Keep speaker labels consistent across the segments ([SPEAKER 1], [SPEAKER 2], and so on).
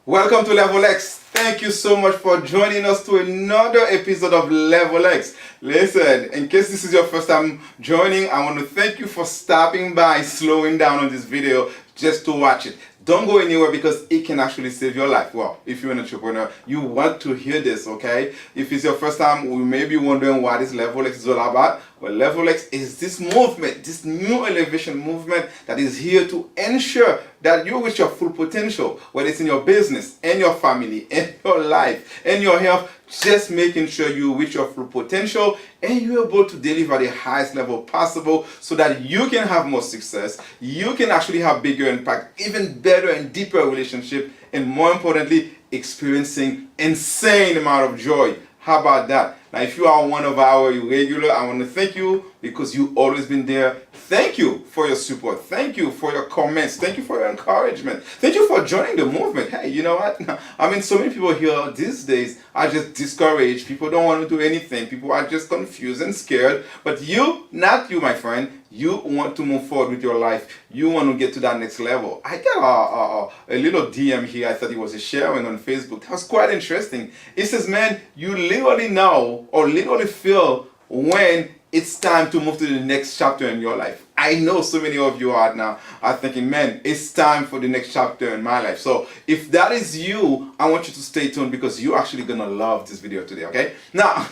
[SPEAKER 1] Welcome to Level X. Thank you so much for joining us to another episode of Level X. Listen, in case this is your first time joining, I want to thank you for stopping by, slowing down on this video just to watch it. Don't go anywhere because it can actually save your life. Well, if you're an entrepreneur, you want to hear this, okay? If it's your first time, we may be wondering what this Level X is all about. Well, Level X is this movement, this new elevation movement that is here to ensure that you reach your full potential, whether it's in your business, in your family, in your life, in your health, just making sure you reach your full potential and you're able to deliver the highest level possible so that you can have more success, you can actually have bigger impact, even better and deeper relationship, and more importantly, experiencing insane amount of joy. How about that? Now, if you are one of our regular, I want to thank you because you've always been there. Thank you for your support. Thank you for your comments. Thank you for your encouragement. Thank you for joining the movement. Hey, you know what? I mean, so many people here these days are just discouraged. People don't want to do anything. People are just confused and scared. But you, not you, my friend, you want to move forward with your life. You want to get to that next level. I got a little DM here. I thought it was a sharing on Facebook. That was quite interesting. It says, man, you literally know or literally feel when it's time to move to the next chapter in your life. I know so many of you are now are thinking, man, it's time for the next chapter in my life. So if that is you, I want you to stay tuned because you're actually going to love this video today, okay? Now,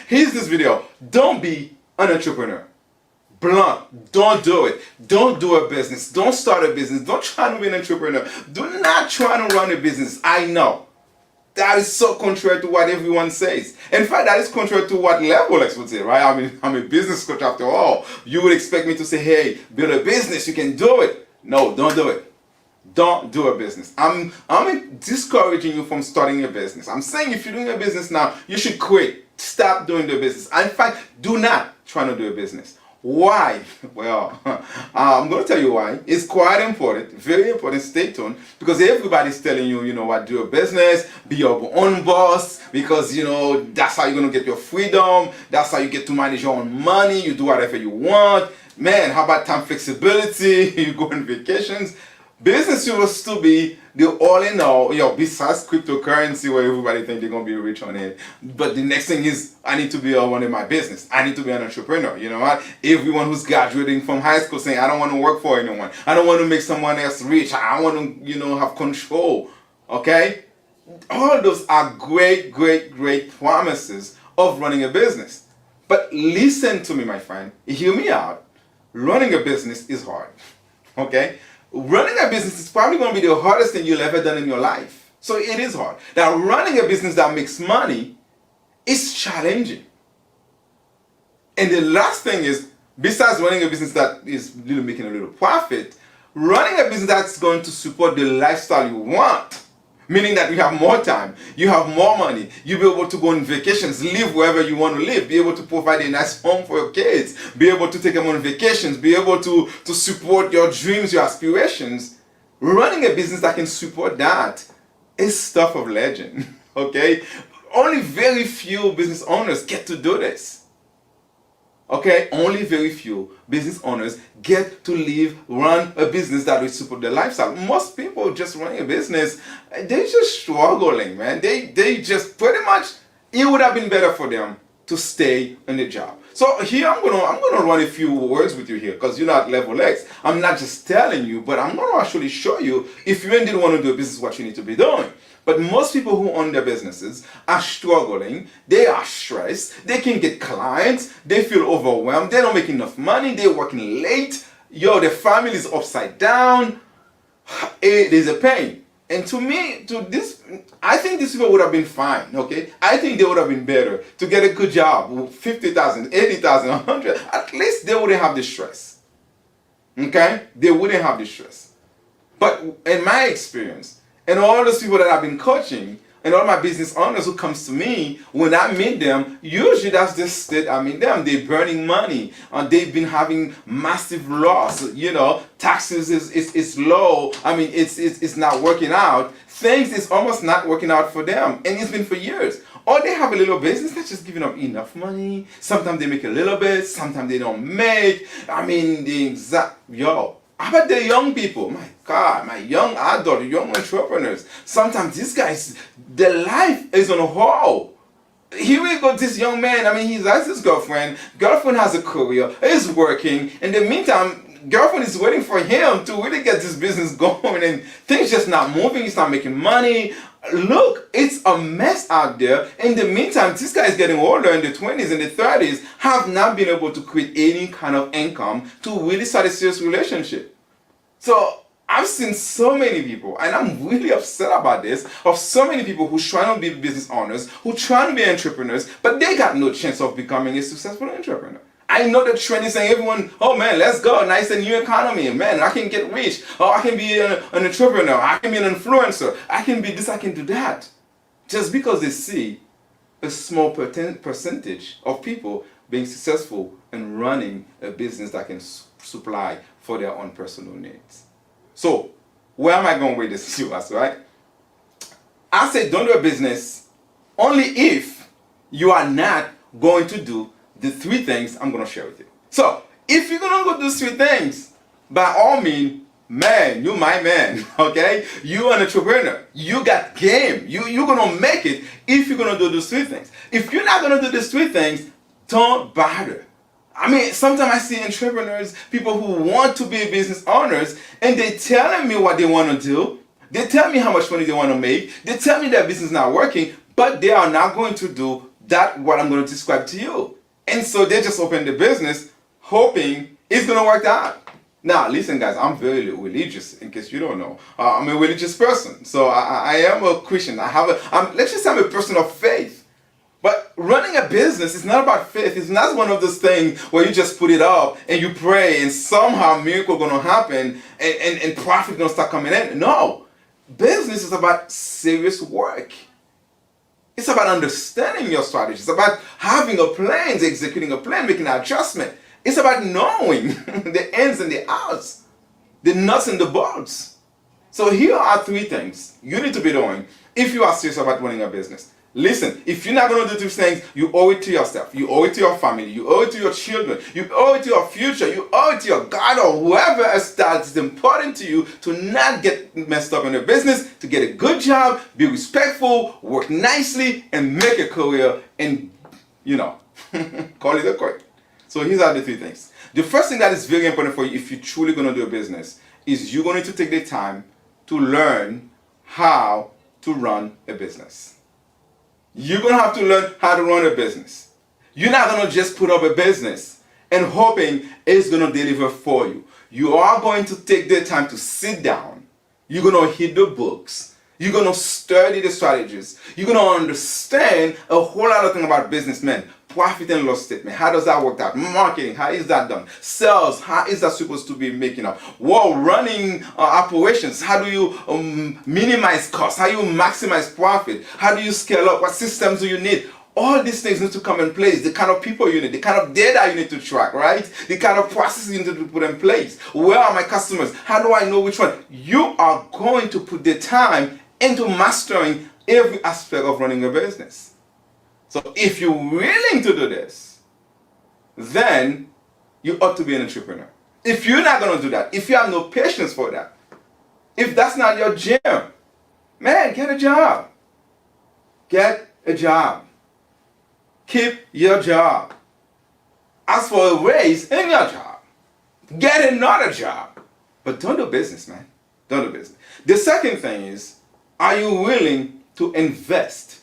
[SPEAKER 1] here's this video. Don't be an entrepreneur. Blunt. Don't do it. Don't do a business. Don't start a business. Don't try to be an entrepreneur. Do not try to run a business. I know. That is so contrary to what everyone says. In fact, that is contrary to what Level X would say, right? I mean, I'm a business coach after all. You would expect me to say, hey, build a business, you can do it. No, don't do it. Don't do a business. I'm discouraging you from starting a business. I'm saying if you're doing a business now, you should quit. Stop doing the business. In fact, do not try to do a business. Why? Well, I'm going to tell you why. It's quite important, very important. Stay tuned because everybody's telling you, you know what, do a business, be your own boss because, you know, that's how you're going to get your freedom. That's how you get to manage your own money. You do whatever you want. Man, how about time flexibility? You go on vacations. Business supposed to be the all in all, you know, besides cryptocurrency where everybody think they're going to be rich on it. But the next thing is, I need to be running my business. I need to be an entrepreneur. You know what? Everyone who's graduating from high school saying, I don't want to work for anyone. I don't want to make someone else rich. I want to, you know, have control. Okay? All those are great, great, great promises of running a business. But listen to me, my friend. Hear me out. Running a business is hard. Okay? Running a business is probably going to be the hardest thing you'll ever done in your life. So it is hard. Now, running a business that makes money is challenging. And the last thing is, besides running a business that is making a little profit, running a business that's going to support the lifestyle you want, meaning that you have more time, you have more money, you'll be able to go on vacations, live wherever you want to live, be able to provide a nice home for your kids, be able to take them on vacations, be able to support your dreams, your aspirations. Running a business that can support that is stuff of legend, okay? Only very few business owners get to do this. Okay, only very few business owners get to run a business that will support their lifestyle. Most people just running a business, they're just struggling, man. They just pretty much, it would have been better for them to stay in the job. So here I'm gonna run a few words with you here because you're not Level X. I'm not just telling you, but I'm gonna actually show you if you indeed want to do a business, what you need to be doing. But most people who own their businesses are struggling, they are stressed, they can get clients, they feel overwhelmed, they don't make enough money, they're working late, their family is upside down, there's a pain. And to me, I think these people would have been fine, okay? I think they would have been better to get a good job, 50,000, 80,000, 100, at least they wouldn't have the stress, okay? They wouldn't have the stress. But in my experience, and all those people that I've been coaching, and all my business owners who comes to me, when I meet them, usually that's the state I meet them. They're burning money. They've been having massive loss. You know, taxes is low. I mean, it's not working out. Things is almost not working out for them. And it's been for years. Or they have a little business that's just giving them enough money. Sometimes they make a little bit. Sometimes they don't make. I mean, How about the young people? My God, my young adult, young entrepreneurs. Sometimes these guys, their life is on hold. Here we go, this young man, I mean, he has his girlfriend has a career, is working. In the meantime, girlfriend is waiting for him to really get this business going, and things just not moving, he's not making money. Look, it's a mess out there. In the meantime, this guy is getting older, in the 20s and the 30s, have not been able to create any kind of income to really start a serious relationship. So I've seen so many people, and I'm really upset about this, of so many people who trying to be business owners, who trying to be entrepreneurs, but they got no chance of becoming a successful entrepreneur. I know the trend is saying everyone, oh man, let's go, nice and new economy, man, I can get rich, or I can be an entrepreneur, I can be an influencer, I can be this, I can do that. Just because they see a small percentage of people being successful and running a business that can supply for their own personal needs. So, where am I going with this to us, right? I say don't do a business only if you are not going to do the 3 things I'm going to share with you. So, if you're going to go do 3 things, by all means, man, you my man, okay? You an entrepreneur. You got game. You're going to make it if you're going to do those 3 things. If you're not going to do these 3 things, don't bother. I mean, sometimes I see entrepreneurs, people who want to be business owners, and they telling me what they want to do. They tell me how much money they want to make. They tell me their business is not working, but they are not going to do that what I'm going to describe to you. And so they just open the business hoping it's going to work out. Now, listen, guys, I'm very religious, in case you don't know. I'm a religious person. So I am a Christian. Let's just say I'm a person of faith. But running a business is not about faith. It's not one of those things where you just put it up and you pray and somehow a miracle going to happen and profit going to start coming in. No. Business is about serious work. It's about understanding your strategy. It's about having a plan, executing a plan, making an adjustment. It's about knowing the ins and the outs, the nuts and the bolts. So here are 3 things you need to be doing if you are serious about running a business. Listen, if you're not going to do 2 things, you owe it to yourself. You owe it to your family. You owe it to your children. You owe it to your future. You owe it to your God or whoever else that is important to you to not get messed up in your business, to get a good job, be respectful, work nicely, and make a career and, call it a quit. So here are the 3 things. The first thing that is very important for you if you're truly going to do a business is you're going to take the time to learn how to run a business. You're going to have to learn how to run a business. You're not going to just put up a business and hoping it's going to deliver for you. You are going to take the time to sit down. You're going to hit the books. You're going to study the strategies. You're going to understand a whole lot of things about businessmen. Profit and loss statement. How does that work out? Marketing. How is that done? Sales. How is that supposed to be making up? Well, running operations. How do you minimize costs? How do you maximize profit? How do you scale up? What systems do you need? All these things need to come in place. The kind of people you need, the kind of data you need to track, right? The kind of processes you need to put in place. Where are my customers? How do I know which one? You are going to put the time into mastering every aspect of running a business. So if you're willing to do this, then you ought to be an entrepreneur. If you're not going to do that, if you have no patience for that, if that's not your jam, man, get a job. Get a job. Keep your job. Ask for a raise in your job. Get another job. But don't do business, man. Don't do business. The second thing is, are you willing to invest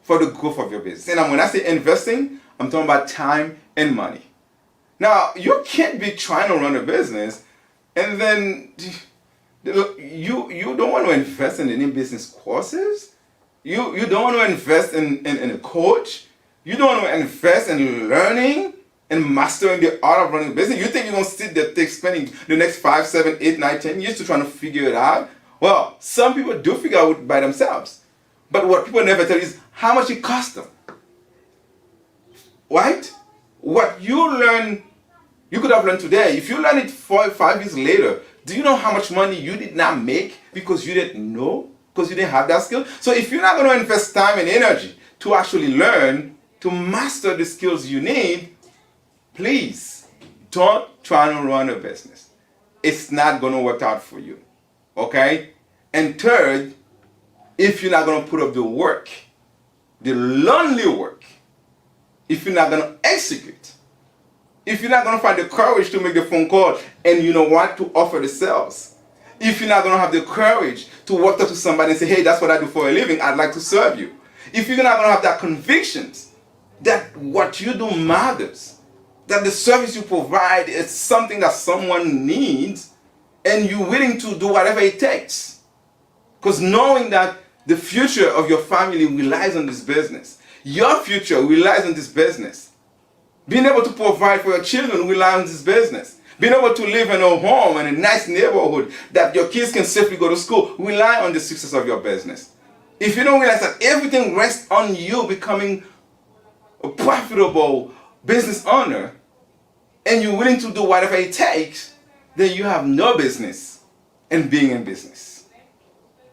[SPEAKER 1] for the growth of your business? And when I say investing, I'm talking about time and money. Now, you can't be trying to run a business and then you don't want to invest in any business courses. You don't want to invest in a coach. You don't want to invest in learning and mastering the art of running a business. You think you're going to sit there spending the next 5, 7, 8, 9, 10 years to trying to figure it out? Well, some people do figure out by themselves. But what people never tell you is how much it costs them. Right? What you learn, you could have learned today. If you learn it 5 years later, do you know how much money you did not make because you didn't know? Because you didn't have that skill? So if you're not going to invest time and energy to actually learn, to master the skills you need, please don't try to run a business. it's not going to work out for you. Okay? And third, if you're not going to put up the work, the lonely work, if you're not going to execute, if you're not going to find the courage to make the phone call and you know what, to offer the sales, if you're not going to have the courage to walk up to somebody and say, hey, that's what I do for a living, I'd like to serve you. If you're not going to have that convictions that what you do matters, that the service you provide is something that someone needs, and you're willing to do whatever it takes. Because knowing that the future of your family relies on this business. Your future relies on this business. Being able to provide for your children relies on this business. Being able to live in a home in a nice neighborhood that your kids can safely go to school rely on the success of your business. If you don't realize that everything rests on you becoming a profitable business owner, and you're willing to do whatever it takes, then you have no business in being in business.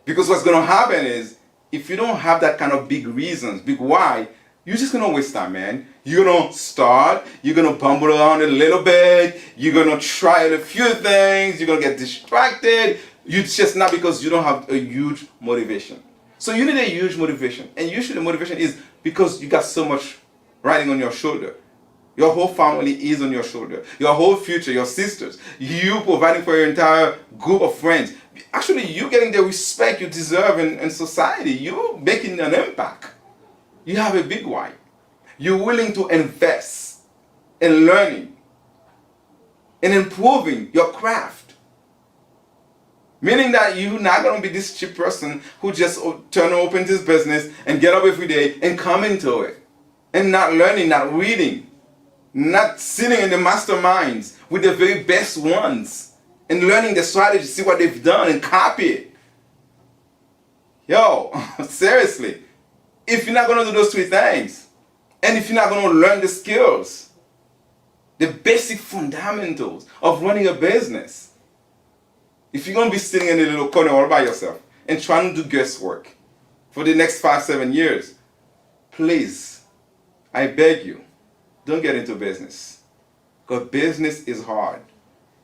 [SPEAKER 1] Because what's going to happen is, if you don't have that kind of big reasons, big why, you're just going to waste time, man. You're going to start, you're going to bumble around a little bit, you're going to try a few things, you're going to get distracted. It's just not because you don't have a huge motivation. So you need a huge motivation. And usually the motivation is because you got so much riding on your shoulder. Your whole family is on your shoulder. Your whole future, your sisters, you providing for your entire group of friends. Actually, you getting the respect you deserve in society. You making an impact. You have a big why. You're willing to invest in learning, in improving your craft. Meaning that you're not going to be this cheap person who just open this business and get up every day and come into it. And not learning, not reading. Not sitting in the masterminds with the very best ones and learning the strategy, see what they've done and copy it. Yo, seriously, if you're not going to do those three things, and if you're not going to learn the skills, the basic fundamentals of running a business, if you're going to be sitting in a little corner all by yourself and trying to do guesswork for the next 5-7 years, please, I beg you, don't get into business. Because business is hard.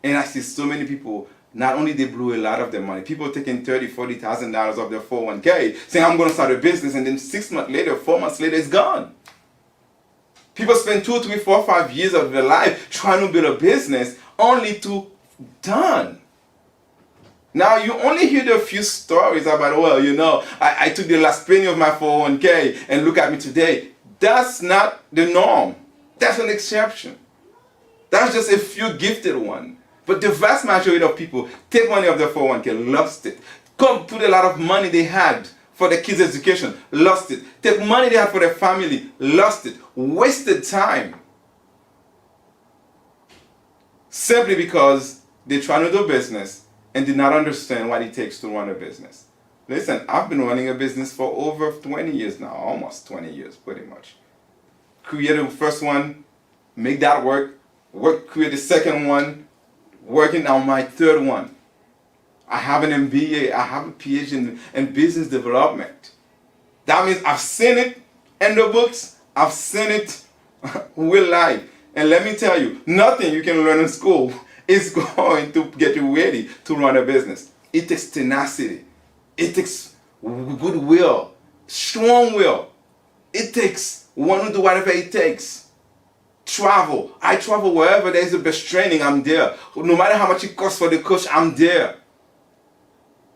[SPEAKER 1] And I see so many people, not only they blew a lot of their money, people taking $30,000, $40,000 of their 401k, saying I'm going to start a business, and then 6 months later, 4 months later, it's gone. People spend 2, 3, 4, 5 years of their life trying to build a business only to done. Now you only hear a few stories about, well, you know, I took the last penny of my 401k and look at me today. That's not the norm. That's an exception. That's just a few gifted ones. But the vast majority of people take money of their 401k, lost it. Come put a lot of money they had for their kids' education, lost it. Take money they had for their family, lost it. Wasted time. Simply because they're trying to do business and did not understand what it takes to run a business. Listen, I've been running a business for over 20 years now, almost 20 years pretty much. Created the first one, make that work, create the second one, working on my third one. I have an MBA, I have a PhD in business development. That means I've seen it in the books, I've seen it real life. And let me tell you, nothing you can learn in school is going to get you ready to run a business. It takes tenacity. It takes goodwill, strong will. It takes want to do whatever it takes. Travel. I travel wherever there's the best training, I'm there. No matter how much it costs for the coach, I'm there.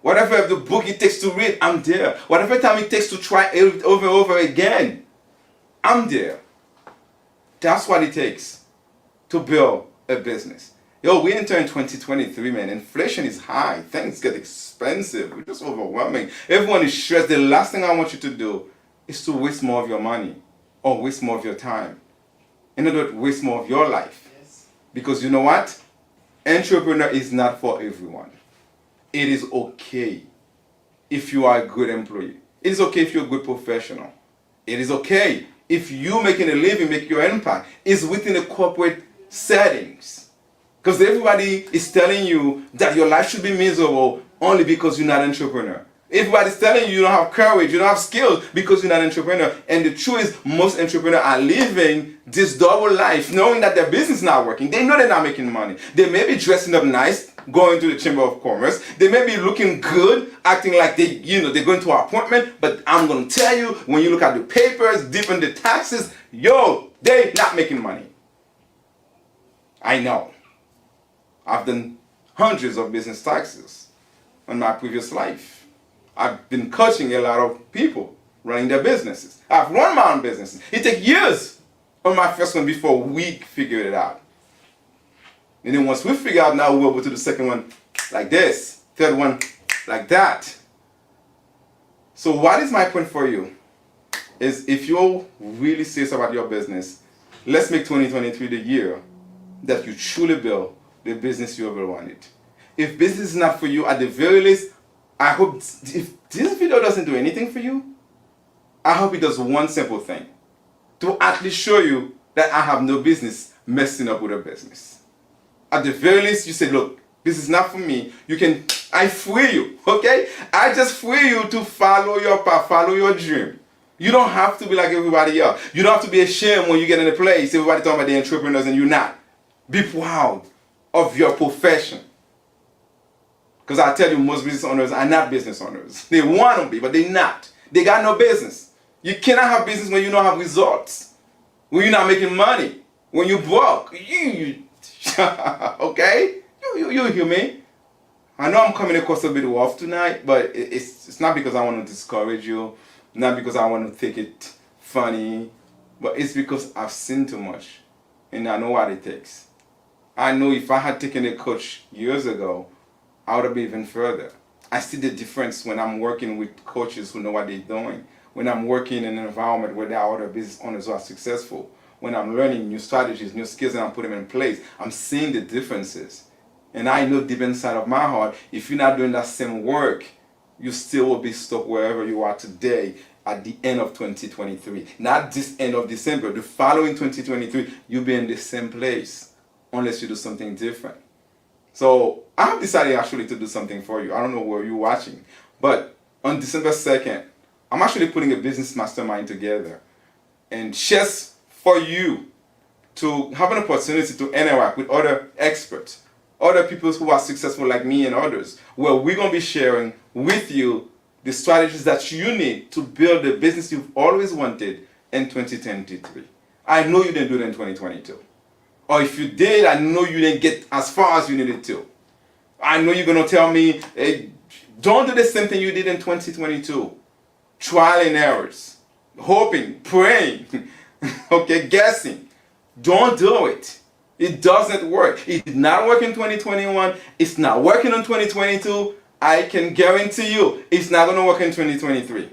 [SPEAKER 1] Whatever the book it takes to read, I'm there. Whatever time it takes to try it over and over again, I'm there. That's what it takes to build a business. Yo, we enter in 2023, man. Inflation is high. Things get expensive. It's just overwhelming. Everyone is stressed. The last thing I want you to do is to waste more of your money or waste more of your time. In other words, waste more of your life. Yes. Because you know what? Entrepreneur is not for everyone. It is okay if you are a good employee. It is okay if you're a good professional. It is okay if you making a living, make your impact, is within the corporate settings. Because everybody is telling you that your life should be miserable only because you're not an entrepreneur. Everybody's telling you you don't have courage, you don't have skills because you're not an entrepreneur. And the truth is, most entrepreneurs are living this double life, knowing that their business is not working. They know they're not making money. They may be dressing up nice, going to the Chamber of Commerce. They may be looking good, acting like they're going to an appointment. But I'm going to tell you, when you look at the papers, different the taxes, they're not making money. I know. I've done hundreds of business taxes in my previous life. I've been coaching a lot of people running their businesses. I've run my own businesses. It took years on my first one before we figured it out. And then once we figure out, now we're able to do the second one like this, third one like that. So what is my point for you? Is if you're really serious about your business, let's make 2023 the year that you truly build the business you ever wanted. If business is not for you, at the very least, I hope if this video doesn't do anything for you, I hope it does one simple thing. To at least show you that I have no business messing up with a business. At the very least, you say, look, this is not for me. I free you, okay? I just free you to follow your path, follow your dream. You don't have to be like everybody else. You don't have to be ashamed when you get in a place, everybody talking about the entrepreneurs and you're not. Be proud of your profession. Because I tell you, most business owners are not business owners. They want to be, but they're not. They got no business. You cannot have business when you don't have results. When you're not making money. When you're broke. Okay? You hear me? I know I'm coming across a bit rough tonight, but it's not because I want to discourage you. Not because I want to take it funny. But it's because I've seen too much. And I know what it takes. I know if I had taken a coach years ago, I would have been even further. I see the difference when I'm working with coaches who know what they're doing. When I'm working in an environment where there are other business owners who are successful. When I'm learning new strategies, new skills, and I'm putting them in place. I'm seeing the differences. And I know deep inside of my heart, if you're not doing that same work, you still will be stuck wherever you are today at the end of 2023. Not this end of December. The following 2023, you'll be in the same place unless you do something different. So I have decided actually to do something for you. I don't know where you're watching, but on December 2nd, I'm actually putting a business mastermind together, and just for you to have an opportunity to interact with other experts, other people who are successful like me and others, where we're going to be sharing with you the strategies that you need to build the business you've always wanted in 2023. I know you didn't do it in 2022. Or if you did, I know you didn't get as far as you needed to. I know you're going to tell me, hey, don't do the same thing you did in 2022. Trial and errors. Hoping, praying, okay, guessing. Don't do it. It doesn't work. It did not work in 2021. It's not working in 2022. I can guarantee you it's not going to work in 2023.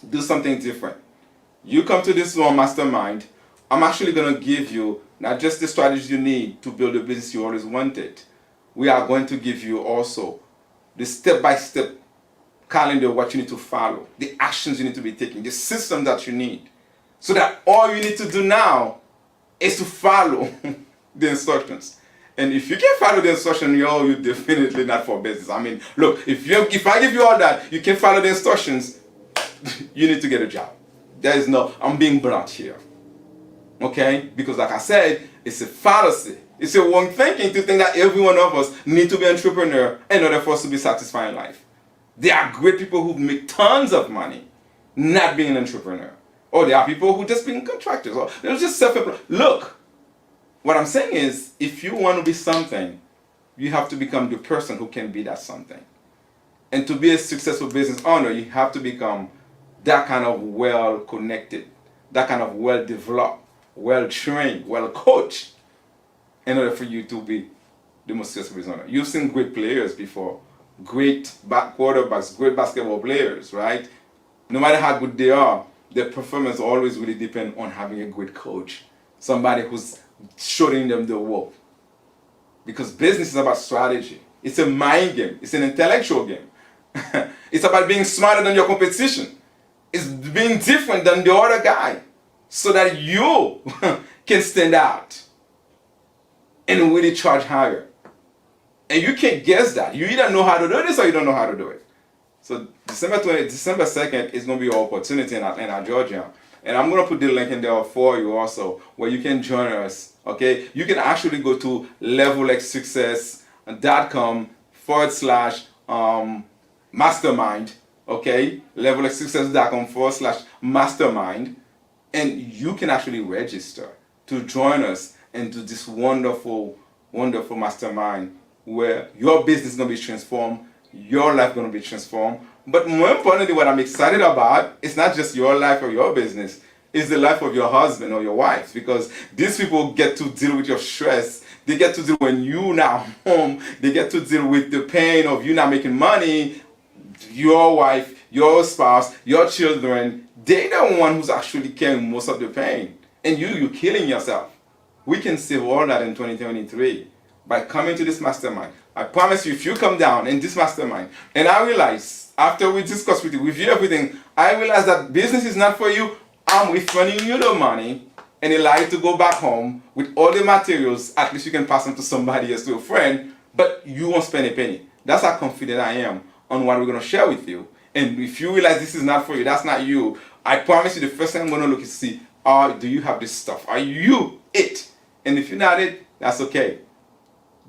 [SPEAKER 1] Do something different. You come to this one mastermind. I'm actually going to give you not just the strategies you need to build a business you always wanted. We are going to give you also the step-by-step calendar of what you need to follow, the actions you need to be taking, the system that you need. So that all you need to do now is to follow the instructions. And if you can't follow the instructions, you're definitely not for business. I mean, look, if I give you all that, you can't follow the instructions, you need to get a job. I'm being blunt here. Okay? Because like I said, it's a fallacy. It's a wrong thinking to think that every one of us need to be an entrepreneur in order for us to be satisfied in life. There are great people who make tons of money not being an entrepreneur. Or there are people who just being contractors. Or they're just self-employed. Look, what I'm saying is, if you want to be something, you have to become the person who can be that something. And to be a successful business owner, you have to become that kind of well-connected, that kind of well-developed, well-trained, well-coached, in order for you to be the most successful business owner. You've seen great players before, great quarterbacks, great basketball players, right? No matter how good they are, their performance always really depends on having a great coach, somebody who's showing them the rope. Because business is about strategy. It's a mind game. It's an intellectual game. It's about being smarter than your competition. It's being different than the other guy so that you can stand out and really charge higher. And you can't guess that. You either know how to do this or you don't know how to do it. So December 2nd is going to be your opportunity in Atlanta, Georgia. And I'm going to put the link in there for you also, where you can join us. Okay, you can actually go to levelxsuccess.com/mastermind. Okay, levelxsuccess.com/mastermind, and you can actually register to join us and do this wonderful, wonderful mastermind where your business is going to be transformed, your life is going to be transformed. But more importantly, what I'm excited about is not just your life or your business, it's the life of your husband or your wife, because these people get to deal with your stress. They get to deal when you not home. They get to deal with the pain of you not making money. Your wife, your spouse, your children, they're the one who's actually carrying most of the pain. And you're killing yourself. We can save all that in 2023 by coming to this mastermind. I promise you, if you come down in this mastermind, and I realize, after we discuss with you, review everything, I realize that business is not for you. I'm refunding you the money and allow you to go back home with all the materials. At least you can pass them to somebody else, to a friend, but you won't spend a penny. That's how confident I am on what we're going to share with you. And if you realize this is not for you, that's not you, I promise you the first thing I'm going to look is to see, do you have this stuff? Are you it? And if you're not it, that's okay.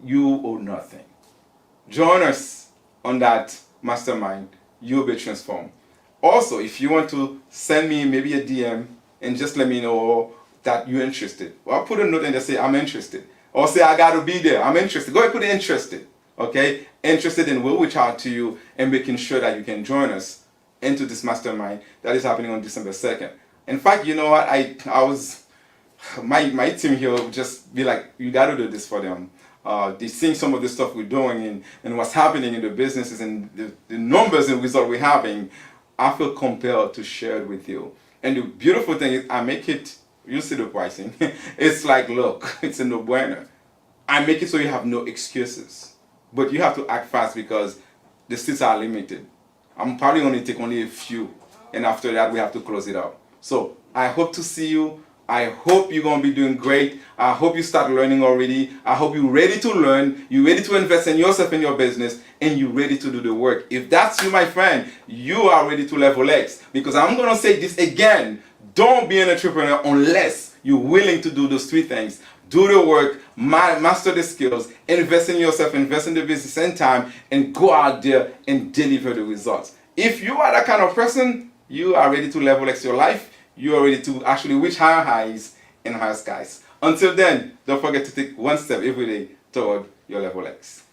[SPEAKER 1] You owe nothing. Join us on that mastermind. You'll be transformed. Also, if you want to send me maybe a DM and just let me know that you're interested, well, I'll put a note and just say, I'm interested. Or say, I got to be there. I'm interested. Go ahead and put interested. Okay? Interested, and we'll reach out to you and making sure that you can join us into this mastermind that is happening on December 2nd. In fact, you know what? My team here will just be like, you got to do this for them. They seeing some of the stuff we're doing and what's happening in the businesses and the numbers and results we're having. I feel compelled to share it with you. And the beautiful thing is, I make it, you see the pricing. It's like, look, it's a no-brainer. I make it so you have no excuses. But you have to act fast because the seats are limited. I'm probably going to take only a few. And after that, we have to close it out. So I hope to see you. I hope you're going to be doing great. I hope you start learning already. I hope you're ready to learn. You're ready to invest in yourself and your business. And you're ready to do the work. If that's you, my friend, you are ready to level X. Because I'm going to say this again. Don't be an entrepreneur unless you're willing to do those three things. Do the work, master the skills, invest in yourself, invest in the business and time, and go out there and deliver the results. If you are that kind of person, you are ready to level X your life. You are ready to actually reach higher highs and higher skies. Until then, don't forget to take one step every day toward your level X.